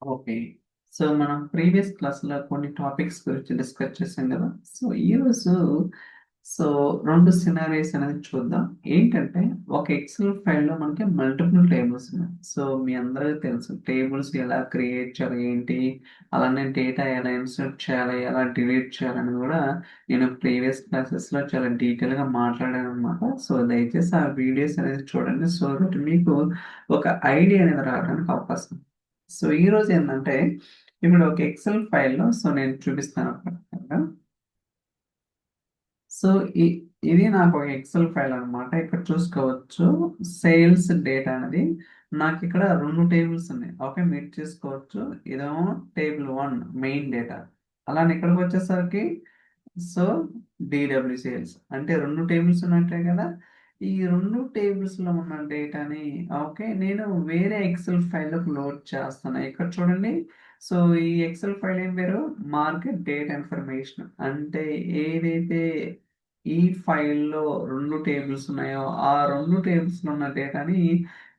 Okay. So, మనం previous క్లాస్‌లో కొన్ని టాపిక్స్ గురించి డిస్కస్ చేసాం గదా! సో, ఈరోజు సో, 2 సినారియోస్ అనేది చూద్దాం. ఏంటంటే, ఒక ఎక్సెల్ ఫైల్‌లో మనకి మల్టిపుల్ టేబుల్స్ ఉన్నాయి. సో, మీ అందరికి తెలుసు టేబుల్స్ ఎలా క్రియేట్ చేయాలి, ఏంటి, అలానే డేటా ఎలా ఇన్సర్ట్ చేయాలి, ఎలా డిలీట్ చేయాలని గూడా నేను ప్రీవియస్ క్లాసెస్‌లో చాలా డీటెయిల్‌గా మాట్లాడాననమాట. సో, దయచేసి ఆ వీడియోస్ అనేది చూడండి. సో దట్ మీకు ఒక ఐడియా అనేది రావడానికి అవకాశం. సో, ఈరోజు ఏందంటే, ఇప్పుడు ఒక ఎక్సెల్ ఫైల్‌లో సో, నేను చూపిస్తాను ప్రకారంగా. సో, ఇ ఇది నాకు ఒక ఎక్సెల్ ఫైల్ అనమాట. ఇక్కడ చూసుకోవచ్చు. సేల్స్ డేటా అనేది నాకిక్కడ 2 టేబుల్స్ ఉన్నాయి. ఓకే. మీరు చూసుకోవచ్చు. ఇదేమో టేబుల్ 1 మెయిన్ డేటా. అలానే ఇక్కడికొచ్చేసరికి సో, డీడబ్ల్యూసీఎల్స్ అంటే 2 టేబుల్స్ ఉన్నట్టే కదా! ఈ 2 టేబుల్స్‌లో ఉన్న డేటాని ఓకే. నేను వేరే ఎక్సెల్ ఫైల్‌లోకి లోడ్ చేస్తాను. ఇక్కడ చూడండి. సో, ఈ ఎక్సెల్ ఫైల్ ఏం పేరు? Market data information. అంటే ఏదైతే ఈ ఫైల్‌లో 2 టేబుల్స్ ఉన్నాయో, ఆ 2 టేబుల్స్‌లో ఉన్న డేటాని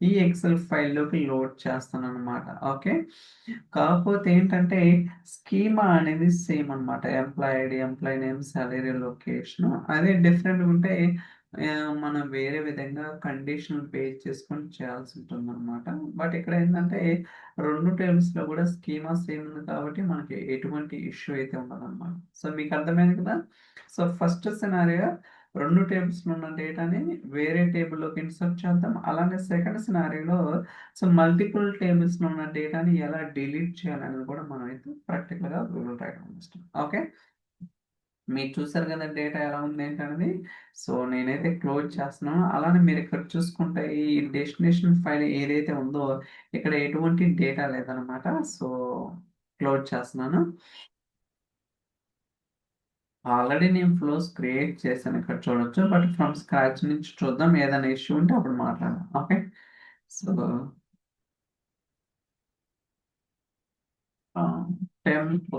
ఈ ఎక్సెల్ ఫైల్‌లోకి లోడ్ చేస్తాననమాట. ఓకే. కాకపోతే ఏంటంటే స్కీమా అనేది సేమ్ అనమాట. Employee ID, employee name, salary, location అదే డిఫరెంట్‌గా ఉంటే మనం వేరే విధంగా కండిషనల్ బేస్ చేసుకొని చేయాల్సి ఉంటుందనమాట. బట్ ఇక్కడ ఏంటంటే 2 టేబుల్స్‌లో కూడా స్కీమా సేమ్ ఉంది కాబట్టి మనకి ఎటువంటి ఇష్యూ అయితే ఉండదనమాట. సో, మీకు అర్థమైంది కదా! సో, ఫస్ట్ సినారియో 2 టేబుల్స్‌లో ఉన్న డేటాని వేరే టేబుల్‌లోకి ఇన్సర్ట్ చేద్దాం. అలానే సెకండ్ సినారియోలో సో, మల్టిపుల్ టేబుల్స్‌లో ఉన్న డేటాని ఎలా డిలీట్ చేయాలనేది కూడా మనమైతే ప్రాక్టికల్‌గా will try to understand. Okay. మీరు చూసారు కదా! డేటా ఎలా ఉంది ఏంటనేది. సో, నేనైతే క్లోజ్ చేస్తున్నాను. అలానే మీరిక్కడ చూసుకుంటే ఈ డెస్టినేషన్ ఫైల్ ఏదైతే ఉందో ఇక్కడ ఎటువంటి డేటా లేదనమాట. సో, క్లోజ్ చేస్తున్నాను. ఆల్రెడీ నేను ఫ్లోస్ క్రియేట్ చేశాను. ఇక్కడ చూడొచ్చు. బట్ ఫ్రమ్ స్క్రాచ్ నుంచి చూద్దాం. ఏదైనా ఇష్యూ ఉంటే అప్పుడు మాట్లాడదాం. Okay. So, temp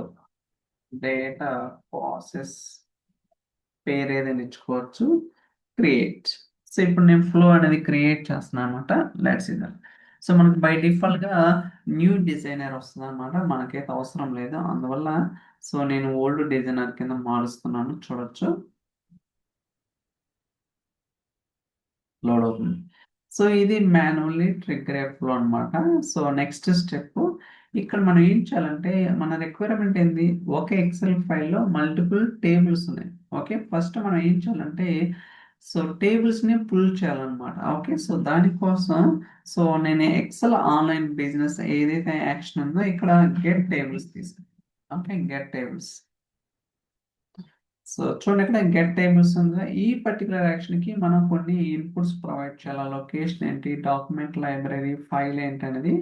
data process పేరు ఏదైనా ఇచ్చుకోవచ్చు. క్రియేట్. సో, ఇప్పుడు నేను ఫ్లో అనేది క్రియేట్ చేస్తున్నాను అనమాట. Let's see that. సో, మనకు బై డిఫాల్ట్‌గా న్యూ డిజైనర్ వస్తదనమాట. మనకైతే అవసరం లేదు. అందువల్ల సో, నేను ఓల్డ్ డిజైనర్ కింద మారుస్తున్నాను. చూడొచ్చు. లోడ్ అవుతుంది. సో, ఇది మాన్యువల్లీ ట్రిగ్గర్ ఏ ఫ్లో అనమాట. సో, నెక్స్ట్ స్టెప్ ఇక్కడ మనం ఏం చేయాలంటే మన రిక్వైర్మెంట్ ఏంది? ఒక ఎక్సెల్ ఫైల్‌లో మల్టిపుల్ టేబుల్స్ ఉన్నాయి. ఓకే. ఫస్ట్ మనం ఏం చేయాలంటే సో, టేబుల్స్‌ని పుల్ చేయాలన్నమాట. ఓకే. సో, దానికోసం సో, నేను ఎక్సెల్ ఆన్‌లైన్ బిజినెస్ ఏదైతే యాక్షన్ ఉందో ఇక్కడ గెట్ టేబుల్స్ తీసుకున్నాను. ఓకే. Get tables. సో, చూడండి ఇక్కడ గెట్ టేబుల్స్ ఉంది. ఈ పర్టిక్యులర్ యాక్షన్‌కి మనం కొన్ని ఇన్‌పుట్స్ ప్రొవైడ్ చేయాలి. లొకేషన్ ఏంటి, డాక్యుమెంట్ లైబ్రరీ, ఫైల్ ఏంటనేది.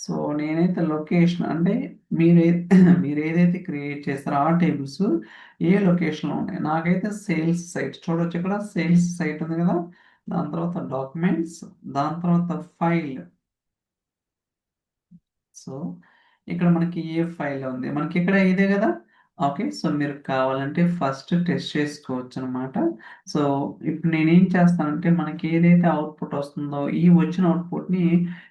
సో, నేనైతే లొకేషన్ అంటే మీరే మీరేదైతే క్రియేట్ చేస్తారో ఆ టేబుల్స్ ఏ లొకేషన్‌లో ఉన్నాయి. నాకైతే సేల్స్ సైట్ చూడొచ్చు ఇక్కడ సేల్స్ సైట్ ఉంది కదా! దాని తర్వాత డాక్యుమెంట్స్, దాని తర్వాత ఫైల్. సో, ఇక్కడ మనకి ఏ ఫైల్ ఉంది. మనకిక్కడ ఇదే గదా! ఓకే. సో, మీరు కావాలంటే ఫస్ట్ టెస్ట్ చేసుకోవచ్చనమాట. సో, ఇప్పుడు నేనేం చేస్తానంటే మనకి ఏదైతే అవుట్‌పుట్ వస్తుందో, ఈ వచ్చిన అవుట్‌పుట్‌ని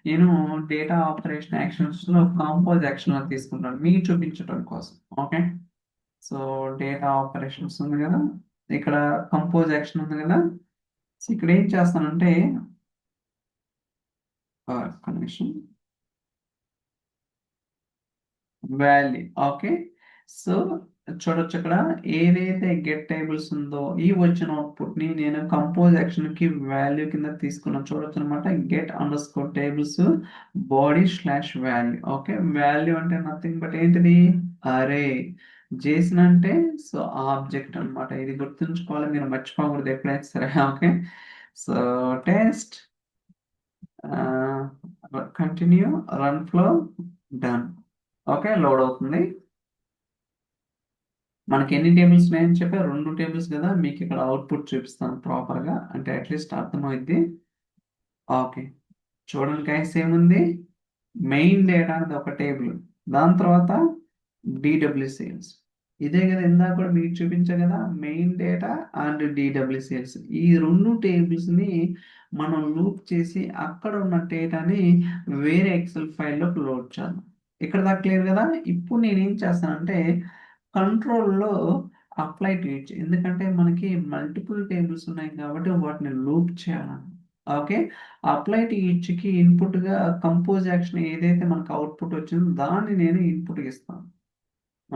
నేను డేటా ఆపరేషన్ యాక్షన్స్‌లో కంపోజ్ యాక్షన్‌లో తీసుకుంటాను. మీకు చూపించటం కోసం. ఓకే. సో, డేటా ఆపరేషన్స్ ఉంది గదా! ఇక్కడ కంపోజ్ యాక్షన్ ఉంది గదా! సో, ఇక్కడ ఏం చేస్తానంటే ఒక్క నిమిషం. వాల్యూ. ఓకే. సో, చూడొచ్చక్కడ ఏదైతే గెట్ టేబుల్స్ ఉందో, ఈ వచ్చిన అవుట్‌పుట్‌ని నేను కంపోజ్ యాక్షన్‌కి వాల్యూ కింద తీసుకున్నాను. చూడొచ్చనమాట. Get underscore tables body slash value. Okay. Value అంటే నథింగ్ బట్ ఏంటిది? అరే. జేసన్ అంటే సో, ఆబ్జెక్ట్ అనమాట. ఇది గుర్తుంచుకోవాలి. మీరు మర్చిపోకూడదు ఎప్పుడైనా సరే. ఓకే. సో, టెస్ట్ ఆహ్, continue, run flow, done. Okay. Load అవుతుంది. మనకి ఎన్ని టేబుల్స్ ఉన్నాయని చెప్పా? 2 టేబుల్స్ గదా! మీకిక్కడ అవుట్‌పుట్ చూపిస్తాను ప్రాపర్‌గా. అంటే అట్‌లీస్ట్ అర్థమైద్ది. ఓకే. చూడండి గైస్ ఏముంది? మెయిన్ డేటా అనేది ఒక టేబుల్. దాని తర్వాత డీడబ్ల్యూసీఎల్స్. ఇదే గదా! ఇందాక కూడా మీకు చూపించా గదా! Main data and DWCLs. ఈ 2 టేబుల్స్‌ని మనం లూప్ చేసి అక్కడ ఉన్న డేటాని వేరే ఎక్సెల్ ఫైల్‌లోకి లోడ్ చేద్దాం. ఇక్కడ దాకా క్లియర్ కదా. ఇప్పుడు నేనేం చేస్తానంటే కంట్రోల్లో అప్లై టు ఈచ్, ఎందుకంటే మనకి మల్టిపుల్ టేబుల్స్ ఉన్నాయి కాబట్టి వాటిని లూప్ చేయాలని. ఓకే, అప్లై టు ఈచ్కి ఇన్పుట్గా కంపోజ్ యాక్షన్ ఏదైతే మనకు అవుట్పుట్ వచ్చిందో దాన్ని నేను ఇన్పుట్ ఇస్తాను.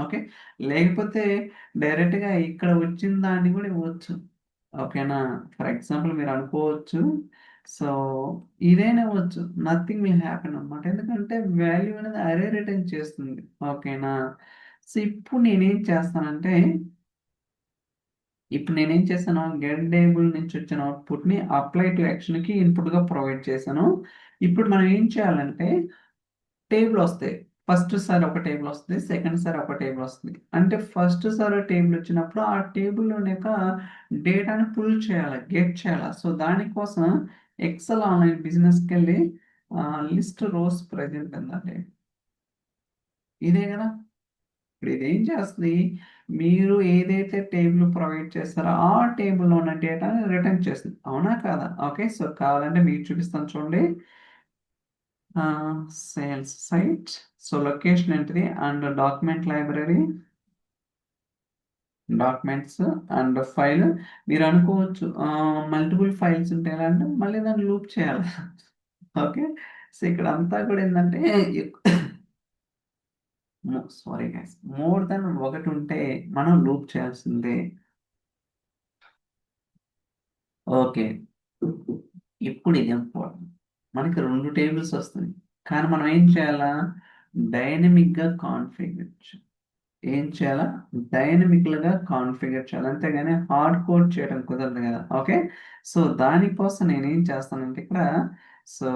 ఓకే, లేకపోతే డైరెక్ట్గా ఇక్కడ వచ్చిన దాన్ని కూడా ఇవ్వచ్చు. ఓకేనా, ఫర్ ఎగ్జాంపుల్ మీరు అనుకోవచ్చు, సో ఇదైనా ఇవ్వచ్చు, నథింగ్ విల్ హ్యాపెన్ అనమాట, ఎందుకంటే వాల్యూ అనేది అరే రిటర్న్ చేస్తుంది. ఓకేనా, సో ఇప్పుడు నేనేం చేశాను, గెట్ టేబుల్ నుంచి వచ్చిన అవుట్పుట్ని అప్లై టు యాక్షన్కి ఇన్పుట్గా ప్రొవైడ్ చేశాను. ఇప్పుడు మనం ఏం చేయాలంటే టేబుల్ వస్తాయి. ఫస్ట్ సారి ఒక టేబుల్ వస్తుంది, సెకండ్ సారి ఒక టేబుల్ వస్తుంది. అంటే ఫస్ట్ సారి టేబుల్ వచ్చినప్పుడు ఆ టేబుల్లోని యొక్క డేటాని పుల్ చేయాలి, గెట్ చేయాలి. సో దానికోసం ఎక్సెల్ ఆన్లైన్ బిజినెస్కి వెళ్ళి లిస్ట్ రోస్ ప్రజెంట్ ఉందండి, ఇదే కదా. ఇప్పుడు ఇదేం చేస్తుంది, మీరు ఏదైతే టేబుల్ ప్రొవైడ్ చేస్తారో ఆ టేబుల్లో ఉన్న డేటాని రిటర్న్ చేస్తుంది, అవునా కాదా. ఓకే, సో కావాలంటే మీకు చూపిస్తాను చూడండి. సేల్స్ సైట్, సో లొకేషన్ ఏంటిది and document library, documents and file. మీరు అనుకోవచ్చు మల్టిపుల్ ఫైల్స్ ఉంటాయి ఎలా అంటే మళ్ళీ దాన్ని లూప్ చేయాలి. ఓకే, సో ఇక్కడ అంతా కూడా ఏంటంటే సారీ గైస్, మోర్ దెన్ ఒకటి ఉంటే మనం లూప్ చేయాల్సిందే. ఓకే, ఇప్పుడు ఇది ఇంపార్టెంట్, మనకి రెండు టేబుల్స్ వస్తుంది, కానీ మనం ఏం చేయాలా, డైనమిక్గా కాన్ఫిగర్, ఏం చేయాలా, డైనమిక్లుగా కాన్ఫిగర్ చేయాలి, అంతేగాని హార్డ్ కోడ్ చేయడం కుదరదు కదా. ఓకే, సో దానికోసం నేను ఏం చేస్తానంటే ఇక్కడ, సో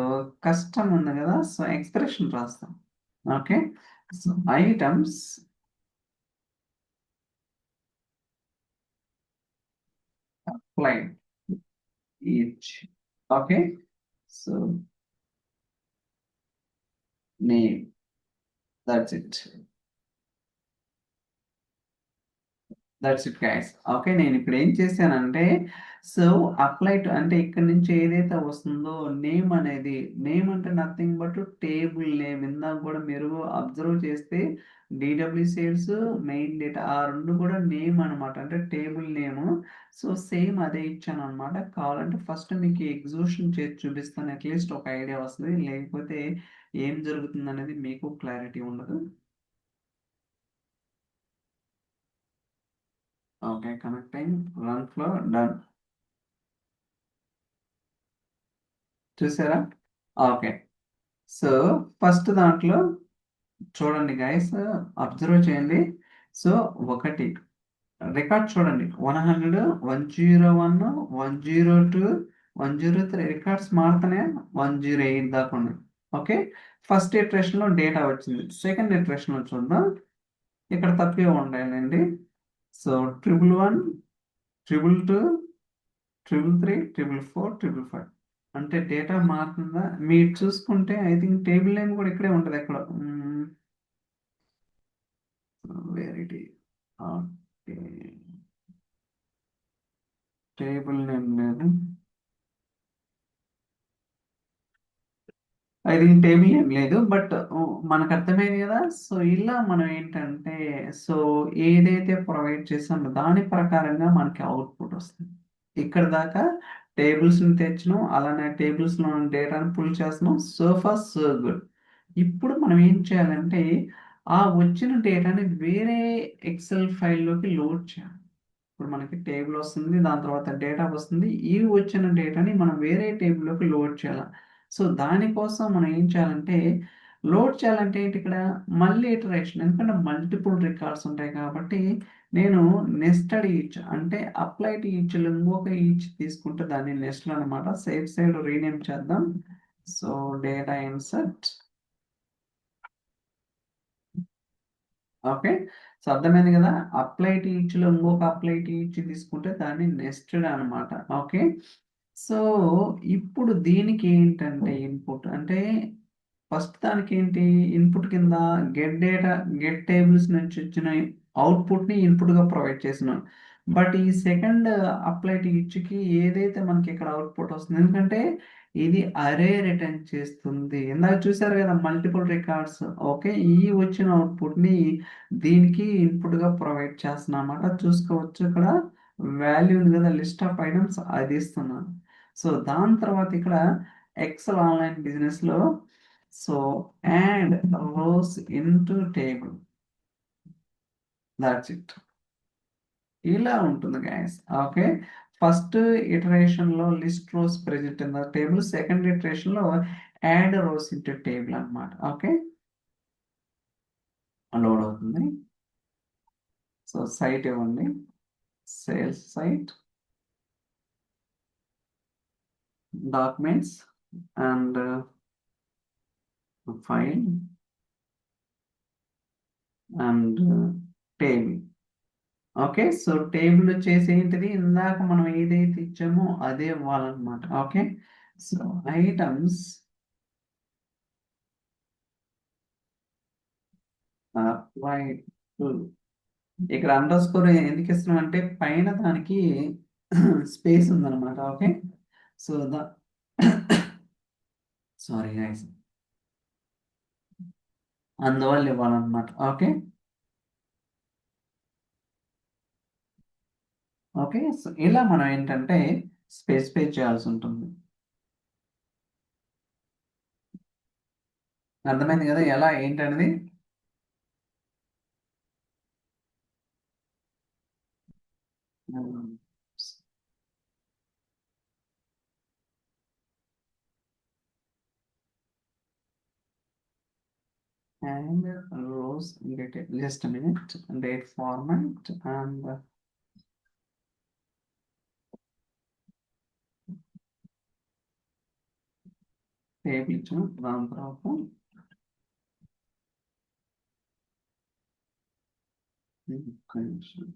కస్టమ్ ఉంది కదా, సో ఎక్స్ప్రెషన్ రాస్తాను. Okay, so items applied each. Okay, so name, that's it, that's it guys. Okay, నేను ఇప్పుడు ఏం చేశానంటే, సో అప్లై టు అంటే ఇక్కడ నుంచి ఏదైతే వస్తుందో నేమ్ అనేది, నేమ్ అంటే నథింగ్ బట్ టేబుల్ నేమ్. ఇందాక కూడా మీరు అబ్జర్వ్ చేస్తే డిడబ్ల్యూ సేల్స్ మెయిన్ డేటా ఆ రెండు కూడా నేమ్ అనమాట, అంటే టేబుల్ నేమ్. సో సేమ్ అదే ఇచ్చాను అనమాట. కావాలంటే ఫస్ట్ మీకు ఎగ్జిక్యూషన్ చేసి చూపిస్తాను, అట్లీస్ట్ ఒక ఐడియా వస్తుంది, లేకపోతే ఏం జరుగుతుంది అనేది మీకు క్లారిటీ ఉండదు. Okay, connecting, run flow done, చూసారా. ఓకే, సో ఫస్ట్ దాంట్లో చూడండి గైస్, అబ్జర్వ్ చేయండి. సో ఒకటి రికార్డ్ చూడండి, 100, 101, 102, 103 రికార్డ్స్ మారుతానే 108 దాకా ఉన్నాయి. ఓకే, ఫస్ట్ ఇటరేషన్లో డేటా వచ్చింది, సెకండ్ ఇటరేషన్లో చూద్దాం, ఇక్కడ తక్కువే ఉండాలండి. సో 111, 222, 333, 444, 555, అంటే డేటా మారుతుందా మీరు చూసుకుంటే ఐ థింక్ టేబుల్ నేమ్ కూడా ఇక్కడే ఉంటుంది ఎక్కడ, వెరైటీ, టేబుల్ నేమ్ లేదు, ఐ థింక్ టేబుల్ నేమ్ లేదు, బట్ మనకు అర్థమైంది కదా. సో ఇలా మనం ఏంటంటే, సో ఏదైతే ప్రొవైడ్ చేసామో దాని ప్రకారంగా మనకి అవుట్పుట్ వస్తుంది. ఇక్కడ దాకా టేబుల్స్ని తెచ్చినాం, అలానే టేబుల్స్లో డేటాను పుల్ చేస్తున్నాం, సో ఫార్ సో గుడ్. ఇప్పుడు మనం ఏం చేయాలంటే ఆ వచ్చిన డేటాని వేరే ఎక్సెల్ ఫైల్లోకి లోడ్ చేయాలి. ఇప్పుడు మనకి టేబుల్ వస్తుంది, దాని తర్వాత డేటా వస్తుంది, ఈ వచ్చిన డేటాని మనం వేరే టేబుల్లోకి లోడ్ చేయాలి. సో దానికోసం మనం ఏం చేయాలంటే, లోడ్ చేయాలంటే ఏంటి ఇక్కడ మళ్ళీ ఇటరేషన్, ఎందుకంటే మల్టిపుల్ రికార్డ్స్ ఉంటాయి కాబట్టి నేను నెస్టెడ్ ఈచ్ అంటే అప్లై టు ఈచ్ ఇంకొక ఈచ్ తీసుకుంటే దాన్ని నెస్టెడ్ అనమాట. సేఫ్ సైడ్ రీనేమ్ చేద్దాం. So data insert. Okay, so అర్థమైంది కదా. అప్లై టు ఈచ్లో ఇంకొక అప్లై టు ఈచ్ తీసుకుంటే దాన్ని నెస్టెడ్ అనమాట. ఓకే, సో ఇప్పుడు దీనికి ఏంటంటే ఇన్పుట్ అంటే ఫస్ట్ దానికి ఏంటి ఇన్పుట్ కింద గెట్ డేటా, గెట్ టేబుల్స్ నుంచి వచ్చిన అవుట్పుట్ని ఇన్పుట్గా ప్రొవైడ్ చేసినాం. బట్ ఈ సెకండ్ అప్లై టు ఈచ్కి ఏదైతే మనకి ఇక్కడ అవుట్పుట్ వస్తుంది, ఎందుకంటే ఇది అరే రిటర్న్ చేస్తుంది. ఇందాక చూసారు కదా మల్టిపుల్ రికార్డ్స్. ఓకే, ఈ వచ్చిన అవుట్పుట్ని దీనికి ఇన్పుట్గా ప్రొవైడ్ చేస్తున్నాను అన్నమాట. చూసుకోవచ్చు ఇక్కడ వాల్యూ ఉంది కదా, లిస్ట్ ఆఫ్ ఐటమ్స్, అది ఇస్తున్నాను. సో దాని తర్వాత ఇక్కడ ఎక్సెల్ ఆన్లైన్ బిజినెస్లో so add rows into table, that's it. ఇలా ఉంటుంది గైస్. ఓకే, ఫస్ట్ ఇటరేషన్ లో list rows present in the table, second iteration లో యాడ్ రోస్ ఇంటూ టేబుల్ అన్నమాట. ఓకే, లోడ్ అవుతుంది. సో సైట్ ఇవ్వండి, sales site, documents and file and table. Okay, so table వచ్చేసి ఏంటిది, ఇందాక మనం ఏదైతే ఇచ్చామో అదే ఇవ్వాలన్నమాట. Okay, so items applied to, ఇక్కడ అండర్ స్కోర్ ఎందుకు ఇస్తున్నాం అంటే పైన దానికి స్పేస్ ఉందన్నమాట. ఓకే, సో సారీ గైస్, అందువల్ల ఇవ్వాలన్నమాట. ఓకే, ఓకే, సో ఇలా మనం ఏంటంటే స్పెసిఫై చేయాల్సి ఉంటుంది. అర్థమైంది కదా ఎలా ఏంటనేది. And rows detail, just a minute, date format and table ఇచ్చాం. దాని తర్వాత ఒక్క నిమిషం.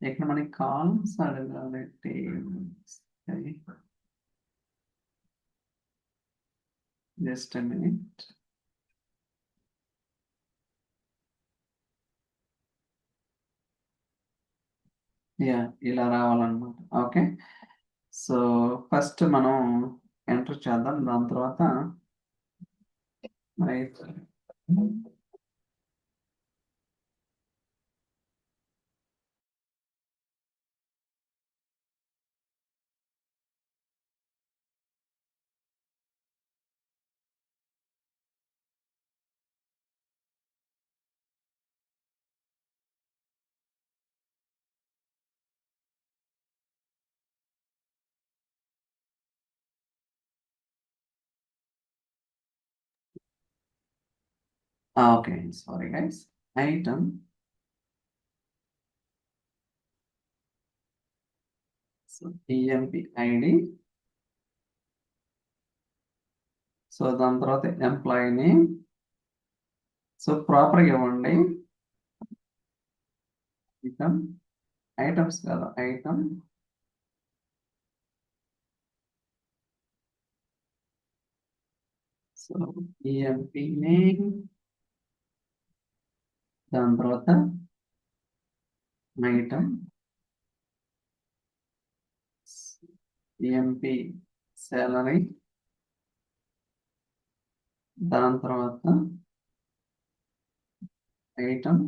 ఇక్కడ మనకి కాలమ్స్ అడగాలి, tables. Just a minute. Yeah, ఇలా రావాలన్నమాట. ఓకే, సో ఫస్ట్ మనం ఎంటర్ చేద్దాం, దాని తర్వాత right. Okay, sorry guys. Item EMP ID, so దాని తర్వాత ఎంప్లాయీ నేమ్, సో ప్రాపర్గా ఇవ్వండి. ఐటమ్, ఐటమ్స్ కదా, ఐటమ్, సో ఈఎంపి నేమ్, దాని తర్వాత ఐటమ్, ఈఎంపి సాలరీ, దాని తర్వాత item,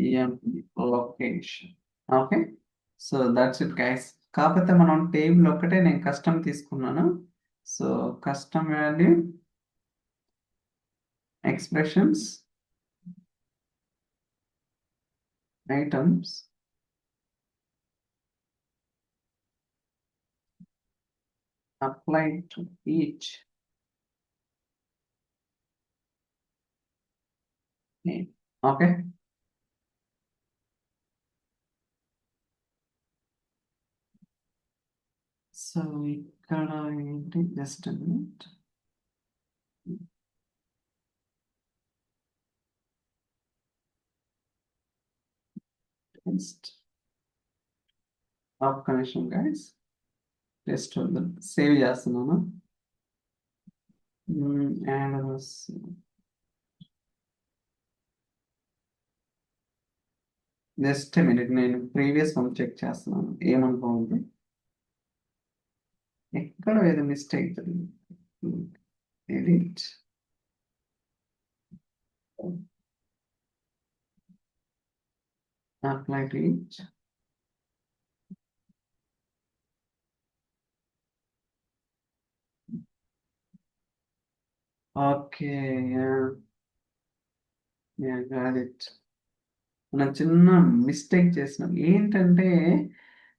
EMP location. Okay, so that's it guys. కాకపోతే మనం టేబుల్ ఒక్కటే నేను కస్టమ్ తీసుకున్నాను. So custom value expressions items applied to each name. Okay, so ఇక్కడ ఏంటి, just minute. Test of connection guys, test save చేస్తున్నాను. అండ్ జస్ట్ మినిట్, నేను previous one check చేస్తున్నాను, ఏమనుకోవద్దు. ఎక్కడ ఏదో మిస్టేక్ జరిగింది. Edit. Apply to each. Okay. Got it. మనం చిన్న మిస్టేక్ చేసినాం ఏంటంటే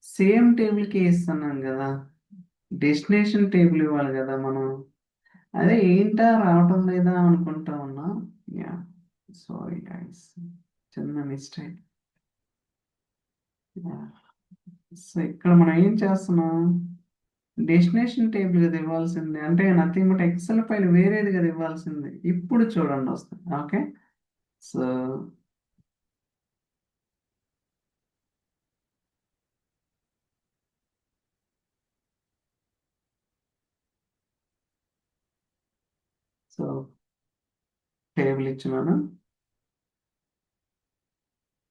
సేమ్ టేబుల్కి ఇస్తున్నాం కదా, డెస్టినేషన్ టేబుల్ ఇవ్వాలి కదా మనం. అదే ఏంటా రావటం లేదా అనుకుంటా ఉన్నా. యా, సారీ గైస్, చిన్న మిస్టేక్. సో ఇక్కడ మనం ఏం చేస్తున్నాం, డెస్టినేషన్ టేబుల్ కదా ఇవ్వాల్సింది, అంటే నథింగ్ బట్ ఎక్సెల్ ఫైల్ వేరేది కదా ఇవ్వాల్సింది. ఇప్పుడు చూడండి వస్తుంది. ఓకే. సో సో టేబుల్ ఇచ్చినాను,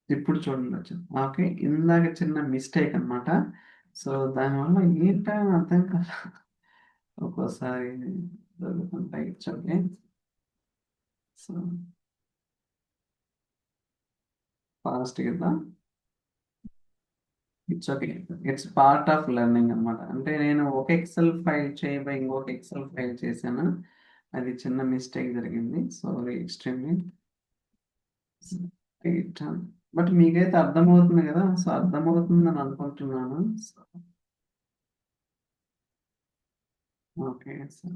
ఇప్పుడు చూడండి వచ్చింది. ఓకే, ఇందాక చిన్న మిస్టేక్ అన్నమాట. సో దానివల్ల ఏంటా అని అర్థం కాదు, ఒక్కోసారి జరుగుతుంటాయి. It's okay. సో ఫాస్ట్ కదా, it's okay. It's part of learning అన్నమాట. అంటే నేను ఒక ఎక్సెల్ ఫైల్ చేయబోయి ఇంకొక ఎక్సెల్ ఫైల్ చేశాను, అది చిన్న మిస్టేక్ జరిగింది. Sorry extremely. బట్ మీకైతే అర్థమవుతుంది కదా, సో అర్థమవుతుందని అనుకుంటున్నాను. ఓకే. సో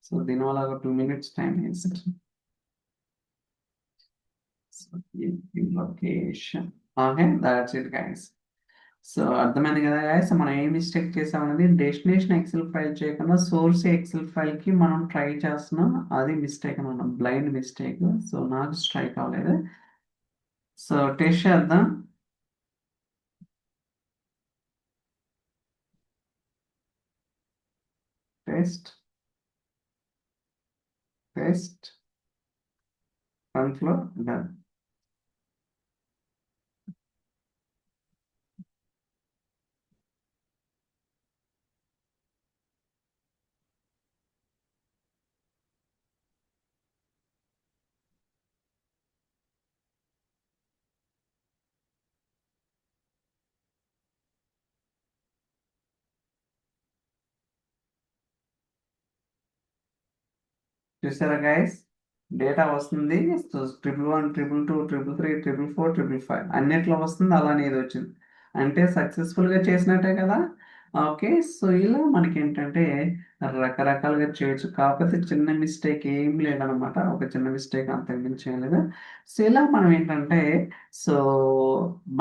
సో దీనివల్ల ఒక 2 minutes time waste. Location. Okay, that's it guys. So అర్థమైంది కదా గైస్, మనం ఏ మిస్టేక్ చేసామనేది, డెస్టినేషన్ ఎక్సెల్ ఫైల్ చేయకుండా సోర్స్ ఎక్సెల్ ఫైల్ కి మనం ట్రై చేస్తున్నాం. అది మిస్టేక్ అనమాట, బ్లైండ్ మిస్టేక్. సో నాకు స్ట్రైక్ అవ్వలేదు. సో టెస్ట్ చేద్దాం. టెస్ట్, టెస్ట్, ఫ్రంట్ లో డన్. చూసారా గైస్, డేటా వస్తుంది. 111, 222, 333, 444, 555 అన్నిట్లో వస్తుంది, అలానే ఇది వచ్చింది. అంటే సక్సెస్ఫుల్ గా చేసినట్టే కదా. ఓకే. సో ఇలా మనకి ఏంటంటే రకరకాలుగా చేయొచ్చు, కాకపోతే చిన్న మిస్టేక్ ఏం లేదనమాట, ఒక చిన్న మిస్టేక్ అంత మించి ఏం లేదు. సో ఇలా మనం ఏంటంటే, సో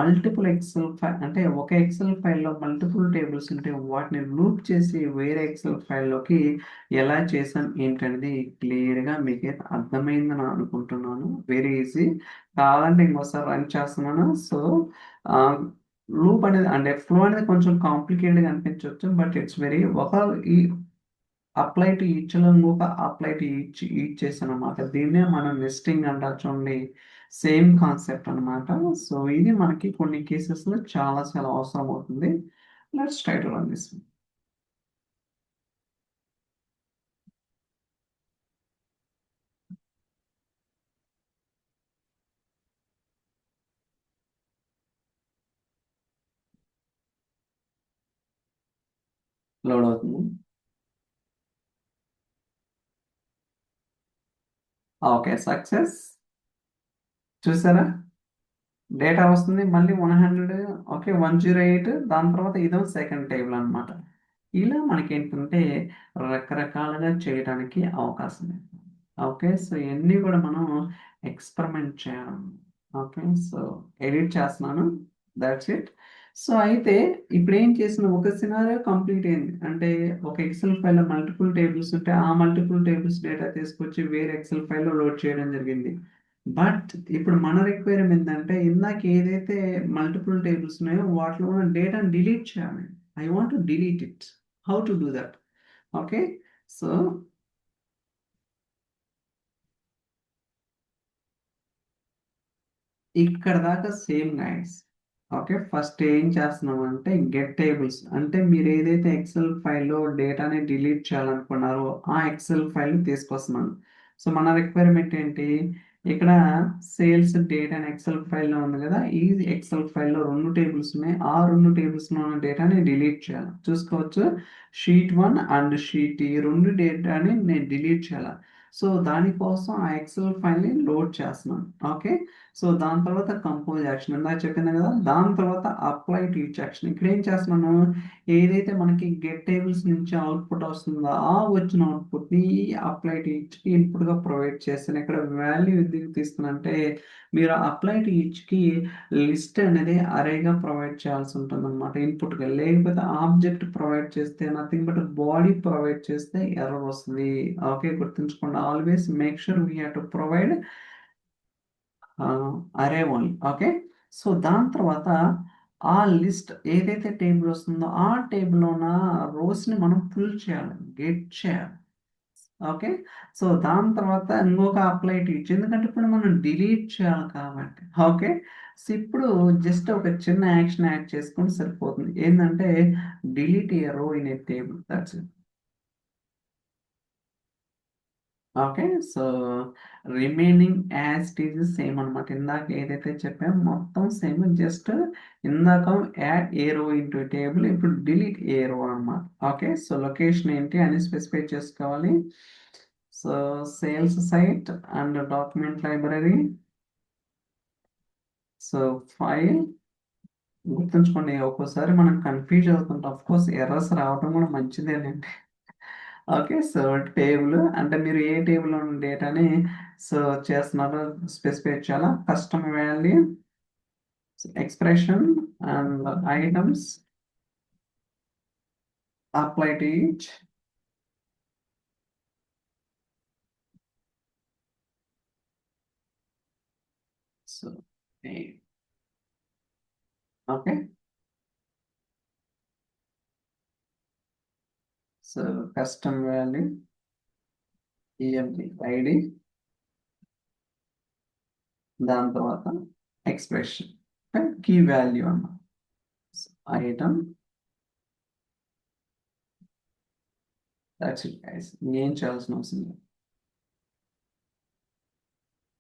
మల్టిపుల్ ఎక్సెల్ ఫైల్, అంటే ఒక ఎక్సెల్ ఫైల్లో మల్టిపుల్ టేబుల్స్ ఉంటే వాటిని లూప్ చేసి వేరే ఎక్సెల్ ఫైల్లోకి ఎలా చేసాం ఏంటనేది క్లియర్గా మీకైతే అర్థమైందని అనుకుంటున్నాను. Very easy. కావాలంటే ఇంకోసారి రన్ చేస్తున్నాను. సో లూప్ అనేది అంటే ఫ్లో అనేది కొంచెం కాంప్లికేటెడ్గా అనిపించవచ్చు, బట్ ఇట్స్ వెరీ ఒక ఈ అప్లై టు ఈచ్ లో ఇంకొక అప్లై టు ఈచ్ చేసాను అనమాట. దీన్నే మనం నెస్టింగ్ అంటారు చూడండి, సేమ్ కాన్సెప్ట్ అన్నమాట. సో ఇది మనకి కొన్ని కేసెస్లో చాలా చాలా అవసరం అవుతుంది. Let's try to run this. Load అవుతుంది. Okay, success. చూసారా, డేటా వస్తుంది మళ్ళీ 100. ఓకే, 108. దాని తర్వాత ఇదో సెకండ్ టేబుల్ అన్నమాట. ఇలా మనకి ఏంటంటే రకరకాలుగా చేయడానికి అవకాశం ఉంది. ఓకే. సో ఇవన్నీ కూడా మనం ఎక్స్పెరిమెంట్ చేయాలి. ఓకే. సో ఎడిట్ చేస్తున్నాను, దాట్స్ ఇట్. సో అయితే ఇప్పుడు ఏం చేసిన ఒక సినారియో కంప్లీట్ అయింది, అంటే ఒక ఎక్సెల్ ఫైల్లో మల్టిపుల్ టేబుల్స్ ఉంటే ఆ మల్టిపుల్ టేబుల్స్ డేటా తీసుకొచ్చి వేరే ఎక్సెల్ ఫైల్లో లోడ్ చేయడం జరిగింది. బట్ ఇప్పుడు మన రిక్వైర్మెంట్ ఏంటంటే ఇందాక ఏదైతే మల్టిపుల్ టేబుల్స్ ఉన్నాయో వాటిలో ఉన్న డేటాను డిలీట్ చేయాలి. I want to delete it. How to do that? Okay. So ఇక్కడ దాకా సేమ్ గైడ్స్. ఓకే, ఫస్ట్ ఏం చేస్తున్నాం అంటే గెట్ టేబుల్స్ అంటే మీరు ఏదైతే ఎక్సెల్ ఫైల్లో డేటాని డిలీట్ చేయాలనుకున్నారో ఆ ఎక్సెల్ ఫైల్ తీసుకొస్తున్నాను. సో మన రిక్వైర్మెంట్ ఏంటి, ఇక్కడ సేల్స్ డేటా అని ఎక్సెల్ ఫైల్లో ఉంది కదా, ఈ ఎక్సెల్ ఫైల్లో రెండు టేబుల్స్ ఉన్నాయి, ఆ రెండు టేబుల్స్లో ఉన్న డేటాని డిలీట్ చేయాలి. చూసుకోవచ్చు, షీట్ 1 అండ్ షీట్ ఈ రెండు డేటాని నేను డిలీట్ చేయాలి. సో దానికోసం ఆ ఎక్సెల్ ఫైల్ని లోడ్ చేస్తున్నాను. ఓకే, సో దాని తర్వాత కంపోజ్ యాక్షన్ ఇందాక చెప్పింది కదా, దాని తర్వాత అప్లై టు ఈచ్ యాక్షన్. ఇక్కడ ఏం చేస్తున్నాను, ఏదైతే మనకి గెట్ టేబుల్స్ నుంచి అవుట్పుట్ వస్తుందో ఆ వచ్చిన అవుట్పుట్ని అప్లై టు ఈచ్కి ఇన్పుట్గా ప్రొవైడ్ చేస్తాను. ఇక్కడ వాల్యూ ఎందుకు తీసుకున్నంటే మీరు అప్లై టు ఈచ్కి లిస్ట్ అనేది అరేగా ప్రొవైడ్ చేయాల్సి ఉంటుంది అనమాట ఇన్పుట్గా. లేకపోతే ఆబ్జెక్ట్ ప్రొవైడ్ చేస్తే నథింగ్ బట్ బాడీ ప్రొవైడ్ చేస్తే ఎర్రర్ వస్తుంది. ఓకే, గుర్తుంచుకోండి, always make sure we have to provide అరే ఓన్లీ. ఓకే, సో దాని తర్వాత ఆ లిస్ట్ ఏదైతే టేబుల్ వస్తుందో ఆ టేబుల్లో ఉన్న రోస్ని మనం ఫుల్ చేయాలి, గెట్ చేయాలి. ఓకే, సో దాని తర్వాత ఇంకొక అప్లై టు ఇచ్చు, ఎందుకంటే ఇప్పుడు మనం డిలీట్ చేయాలి కాబట్టి. ఓకే, సో ఇప్పుడు జస్ట్ ఒక చిన్న యాక్షన్ యాడ్ చేసుకొని సరిపోతుంది, ఏంటంటే delete a row in a table, that's it. Okay, so remaining as it is same అనమాట, ఇందాక ఏదైతే చెప్పామో మొత్తం సేమ్, జస్ట్ ఇందాక add a row into table, ఇప్పుడు డిలీట్ ఏ రో అనమాట. ఓకే, సో లొకేషన్ ఏంటి అని స్పెసిఫై చేసుకోవాలి. So sales site and document library. So file, గుర్తుంచుకోండి ఒక్కోసారి మనం కన్ఫ్యూజ్ అవుతుంటాం, ఆఫ్ కోర్స్ ఎర్రర్స్ రావడం కూడా మంచిదేనండి. ఓకే, సో టేబుల్ అంటే మీరు ఏ టేబుల్ ఉన్న డేటాని సో చేస్తున్నారో స్పెసిఫై చేయాలా. Custom value, expression and items, apply to each. So okay, so custom value EMP ID, దాని తర్వాత ఎక్స్ప్రెషన్ కీ వాల్యూ అన్న ఐటమ్. దట్స్ ఇట్ గైస్, ఏం చేయాల్సిన అవసరం లేదు.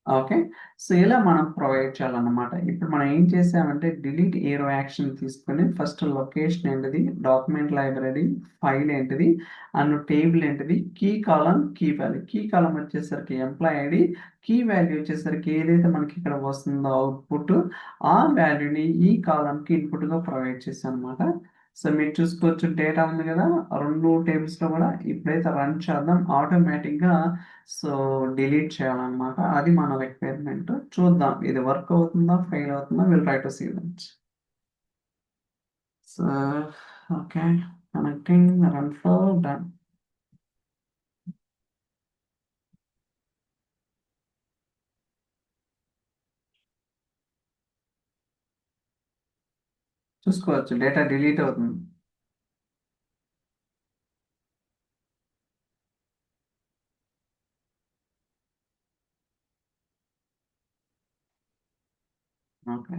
ఓకే, సో ఇలా మనం ప్రొవైడ్ చేయాలన్నమాట. ఇప్పుడు మనం ఏం చేసామంటే డిలీట్ ఏరో యాక్షన్ తీసుకొని ఫస్ట్ లొకేషన్ ఏంటిది, డాక్యుమెంట్ లైబ్రరీ, ఫైల్ ఏంటిది, అండ్ టేబుల్ ఏంటిది, key column key value. Key column వచ్చేసరికి ఎంప్లాయ్ ఐడి, కీ వాల్యూ వచ్చేసరికి ఏదైతే మనకి ఇక్కడ వస్తుందో అవుట్పుట్ ఆ వాల్యూని ఈ కాలంకి ఇన్పుట్గా ప్రొవైడ్ చేశాను అనమాట. సో మీరు చూసుకోవచ్చు, డేటా ఉంది కదా రెండు టేబుల్స్లో కూడా. ఇప్పుడైతే రన్ చేద్దాం, ఆటోమేటిక్గా సో డిలీట్ చేయాలన్నమాట, అది మన రిక్వైర్మెంట్. చూద్దాం ఇది వర్క్ అవుతుందా ఫెయిల్ అవుతుందా, will try to see that. So okay, connecting, run flow, done. చూసుకోవచ్చు డేటా డిలీట్ అవుతుంది. Okay,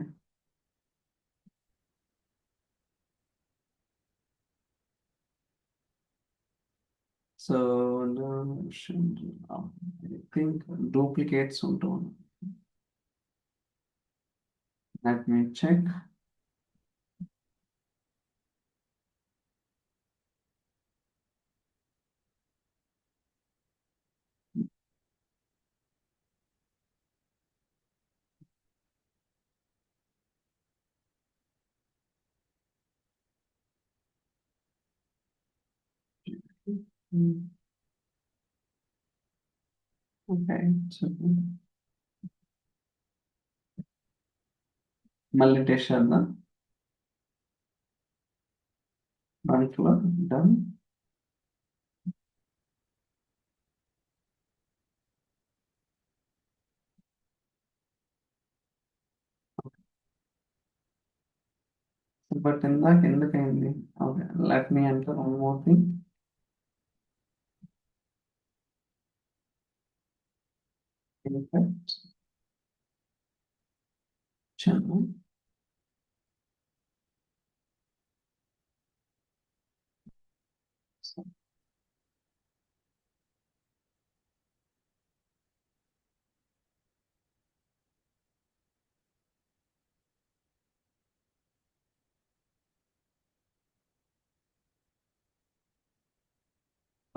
so I think duplicates ఉంటుంది. Let me check. ఓకే, మళ్ళీ టెస్ట్ చేద్దాం. Run flow, done. బట్ ఇందాక ఎందుకైంది. Okay, let me enter one more thing. In fact,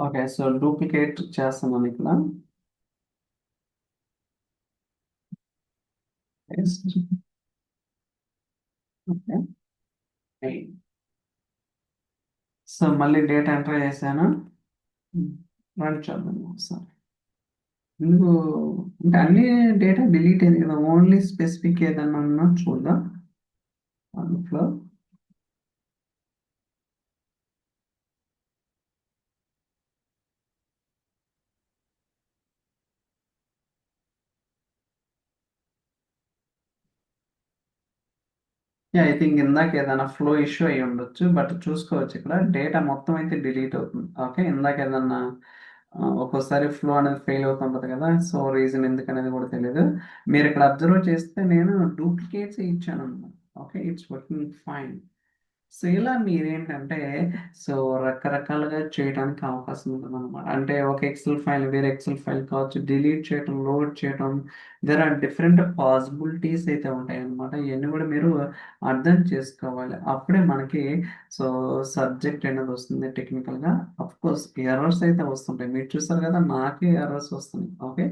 okay, so duplicate చేస్తున్నాను ఇక్కడ. Okay, so మళ్ళీ డేటా ఎంటర్ చేశాను. రన్ చేద్దాం ఒకసారి. ఎందుకు అంటే అన్ని డేటా డిలీట్ అయింది కదా, ఓన్లీ స్పెసిఫిక్ ఏదన్నా ఉన్నా చూద్దాం అందులో. ఐ థింక్ ఇందాక ఏదైనా ఫ్లో ఇష్యూ అయి ఉండొచ్చు, బట్ చూసుకోవచ్చు ఇక్కడ డేటా మొత్తం అయితే డిలీట్ అవుతుంది. ఓకే, ఇందాక ఏదన్నా ఒక్కోసారి ఫ్లో అనేది ఫెయిల్ అవుతుంటది కదా, సో రీజన్ ఎందుకు అనేది కూడా తెలియదు. మీరు ఇక్కడ అబ్జర్వ్ చేస్తే నేను డూప్లికేట్స్ ఇచ్చాను అన్నమాట. Okay, it's working fine. So ఇలా మీరేంటంటే సో రకరకాలుగా చేయడానికి అవకాశం ఉంటుంది అనమాట. అంటే ఒక ఎక్సెల్ ఫైల్ వేరే ఎక్సెల్ ఫైల్ కావచ్చు, డిలీట్ చేయటం, లోడ్ చేయటం, దేర్ ఆర్ డిఫరెంట్ పాసిబిలిటీస్ అయితే ఉంటాయి అన్నమాట. ఇవన్నీ కూడా మీరు అర్థం చేసుకోవాలి, అప్పుడే మనకి సో సబ్జెక్ట్ అనేది వస్తుంది టెక్నికల్గా. అఫ్ కోర్స్ ఎర్రర్స్ అయితే వస్తుంటాయి, మీరు చూస్తారు కదా నాకే ఎర్రర్స్ వస్తున్నాయి. ఓకే,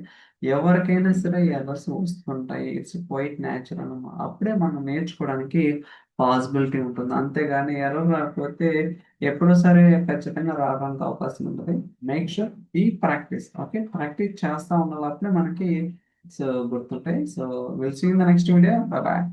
ఎవరికైనా సరే ఎర్రర్స్ వస్తుంటాయి, ఇట్స్ క్వైట్ న్యాచురల్ అన్నమాట. అప్పుడే మనం నేర్చుకోవడానికి పాసిబిలిటీ ఉంటుంది, అంతేగాని ఎర్రర్ రాకపోతే ఎప్పుడో సరే ఖచ్చితంగా రావడానికి అవకాశం ఉంటుంది. మేక్ షూర్ ఈ ప్రాక్టీస్. ఓకే, ప్రాక్టీస్ చేస్తా ఉండాలి, అప్పుడే మనకి సో గుర్తుంటాయి. So will see in the next video. Bye bye.